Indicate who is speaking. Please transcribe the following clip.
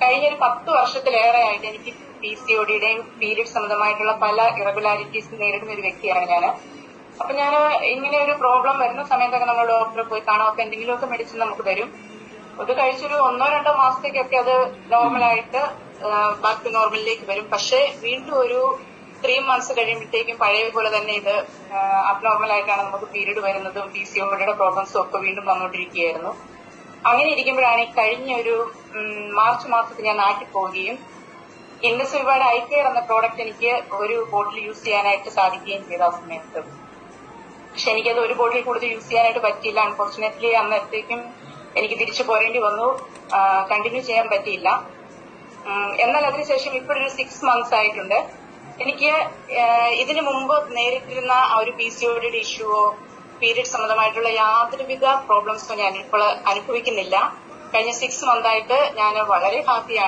Speaker 1: കഴിഞ്ഞൊരു 10 വർഷത്തിലേറെ ആയിട്ട് എനിക്ക് PCODയുടെയും പീരിയഡ് സംബന്ധമായിട്ടുള്ള പല ഇറഗുലാരിറ്റീസ് നേരിടുന്ന ഒരു വ്യക്തിയാണ് ഞാൻ. അപ്പൊ ഞാൻ ഇങ്ങനെ ഒരു പ്രോബ്ലം വരുന്ന സമയത്തൊക്കെ നമ്മൾ ഡോക്ടറെ പോയി കാണാം. അപ്പൊ എന്തെങ്കിലുമൊക്കെ മെഡിസിൻ നമുക്ക് തരും. അത് കഴിച്ചൊരു 1-2 മാസത്തേക്കൊക്കെ അത് നോർമലായിട്ട് ബാക്ക് ടു നോർമലിലേക്ക് വരും. പക്ഷെ വീണ്ടും ഒരു 3 months കഴിയുമ്പോഴത്തേക്കും പഴയ പോലെ തന്നെ ഇത് അബ്നോർമൽ ആയിട്ടാണ് നമുക്ക് പീരീഡ് വരുന്നതും PCODയുടെ പ്രോബ്ലംസും ഒക്കെ വീണ്ടും വന്നുകൊണ്ടിരിക്കുകയായിരുന്നു. അങ്ങനെ ഇരിക്കുമ്പോഴാണ് ഈ കഴിഞ്ഞ ഒരു മാർച്ച് മാസത്തിൽ ഞാൻ നാട്ടിൽ പോവുകയും ഇൻഡസ്വിവാഡ് ഐ കെയർ എന്ന പ്രോഡക്റ്റ് എനിക്ക് ഒരു ബോട്ടിൽ യൂസ് ചെയ്യാനായിട്ട് സാധിക്കുകയും ചെയ്ത ആ സമയത്ത്. പക്ഷെ എനിക്കത് ഒരു ബോട്ടിൽ കൂടുതൽ യൂസ് ചെയ്യാനായിട്ട് പറ്റിയില്ല. അൺഫോർച്ചുനേറ്റ്ലി അന്നേരത്തേക്കും എനിക്ക് തിരിച്ചു പോരേണ്ടി വന്നു. കണ്ടിന്യൂ ചെയ്യാൻ പറ്റിയില്ല. എന്നാൽ അതിനുശേഷം ഇപ്പോഴൊരു 6 months ആയിട്ടുണ്ട്. എനിക്ക് ഇതിനു മുമ്പ് നേരിട്ടിരുന്ന ആ ഒരു PCODയുടെ ഇഷ്യൂവോ പീരിയഡ് സംബന്ധമായിട്ടുള്ള യാതൊരുവിധ പ്രോബ്ലംസോ ഞാൻ ഇപ്പോൾ അനുഭവിക്കുന്നില്ല. കഴിഞ്ഞ 6 months ആയിട്ട് ഞാൻ വളരെ ഹാപ്പിയാണ്.